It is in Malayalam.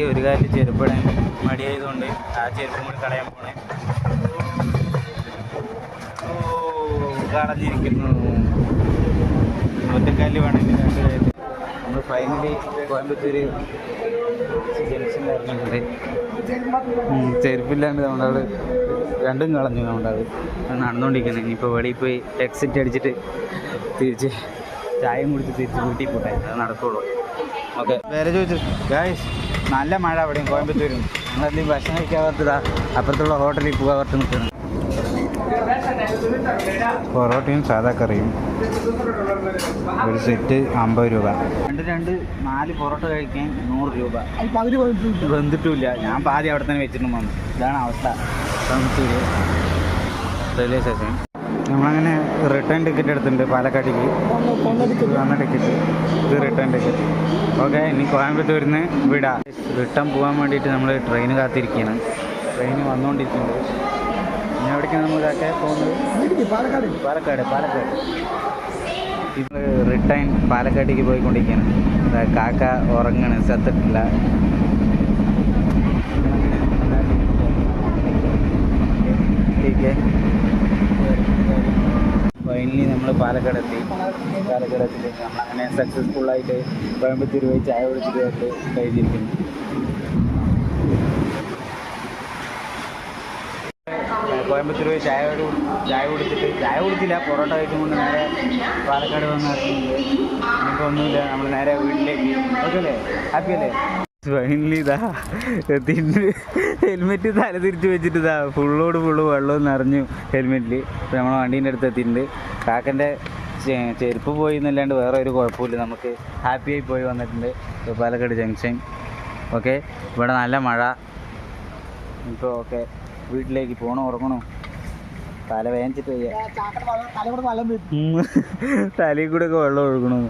എനിക്ക് ഒരു കാലിൽ ചെരുപ്പിടാൻ മടിയായതുകൊണ്ട് ആ ചെരുപ്പും കൂടി കളയാൻ പോണേ. കളഞ്ഞിരിക്കുന്നു. ഒറ്റക്കാലിൽ വേണമെങ്കിൽ രണ്ട് കാലിൽ. നമ്മൾ ഫൈനലി കോയമ്പത്തൂർ ജംഗ്ഷനിൽ ഇറങ്ങിയിട്ടുണ്ട്. ചെരുപ്പില്ലാണ്ട് നമ്മളത് രണ്ടും കളഞ്ഞു. നമ്മളത് നടന്നുകൊണ്ടിരിക്കുന്നത്. ഇനിയിപ്പോൾ വെളിയിൽ പോയി എക്സിറ്റ് അടിച്ചിട്ട് തിരിച്ച് ചായയും കുടിച്ച് തിരിച്ച് വീട്ടിൽ പോട്ടെ, അത് നടക്കുള്ളൂ. ഓക്കെ, വേറെ ചോദിച്ചു ഗായ്സ്, നല്ല മഴ അവിടെയും കോയമ്പത്തൂരും. നമ്മളെന്തെങ്കിലും ഭക്ഷണം കഴിക്കാത്തതാ അപ്പുറത്തുള്ള ഹോട്ടലിൽ പോകാത്ത നിൽക്കണം. പൊറോട്ടയും സാധാ കറിയും ഒരു സെറ്റ് 50 രൂപ. രണ്ട് 4 പൊറോട്ട കഴിക്കാൻ 100 രൂപ. വെന്തിട്ടില്ല. ഞാൻ പാതി അവിടെ തന്നെ വെച്ചിട്ടും വന്നു. ഇതാണ് അവസ്ഥ കോയമ്പത്തൂർ റെയിൽവേ സ്റ്റേഷൻ. നമ്മളങ്ങനെ റിട്ടേൺ ടിക്കറ്റ് എടുത്തിട്ടുണ്ട് പാലക്കാട്ടേക്ക്. വന്ന ടിക്കറ്റ് ഇത് റിട്ടേൺ ടിക്കറ്റ്. ഓക്കെ, ഇനി കോയമ്പത്തൂരിൽ നിന്ന് വിടാം. റിട്ടേൺ പോകാൻ വേണ്ടിയിട്ട് നമ്മൾ ട്രെയിൻ കാത്തിരിക്കുകയാണ്. ട്രെയിൻ വന്നുകൊണ്ടിരിക്കുന്നുണ്ട്. ഇനി എവിടേക്കാണ് നമ്മൾ ഇതൊക്കെ പോകുന്നത്? പാലക്കാട്. ഇത് റിട്ടേൺ പാലക്കാട്ടേക്ക് പോയിക്കൊണ്ടിരിക്കുകയാണ്. കാക്ക ഉറങ്ങണ്, സത്തിട്ടില്ല. ഫൈനലി നമ്മൾ പാലക്കാട് എത്തി. നമ്മളങ്ങനെ സക്സസ്ഫുള്ളായിട്ട് കോയമ്പത്തൂർ പോയി ചായ കുടിച്ചിട്ട് കഴിഞ്ഞിരിക്കുന്നു. കോയമ്പത്തൂർ പോയി ചായ കുടിച്ചില്ല, പൊറോട്ട കഴിച്ചുകൊണ്ട് നേരെ പാലക്കാട് വന്ന് ഇറങ്ങിയിട്ടുണ്ട്. നമുക്ക് ഒന്നുമില്ല, നമ്മൾ നേരെ വീട്ടിലേക്ക്. ഓക്കെ അല്ലേ? ഹാപ്പി അല്ലേ? ഫൈനലി ഇതാ തിരിഞ്ഞ് ഹെൽമെറ്റ് തല തിരിച്ച് വെച്ചിട്ട് ഇതാ ഫുള്ള് വെള്ളവും നിറഞ്ഞു ഹെൽമെറ്റിൽ. ഇപ്പോൾ നമ്മൾ വണ്ടീൻ്റെ അടുത്ത് എത്തിയിട്ടുണ്ട്. കാക്കൻ്റെ ചെരുപ്പ് പോയി എന്നല്ലാണ്ട് വേറെ ഒരു കുഴപ്പമില്ല. നമുക്ക് ഹാപ്പിയായി പോയി വന്നിട്ടുണ്ട് പാലക്കാട് ജംഗ്ഷൻ. ഓക്കെ, ഇവിടെ നല്ല മഴ. ഇപ്പോൾ ഓക്കെ, വീട്ടിലേക്ക് പോകണോ ഉറങ്ങണോ? തല വേദനിച്ചിട്ട് വയ്യ. തലയിൽ കൂടെ ഒക്കെ വെള്ളം ഒഴുകണു.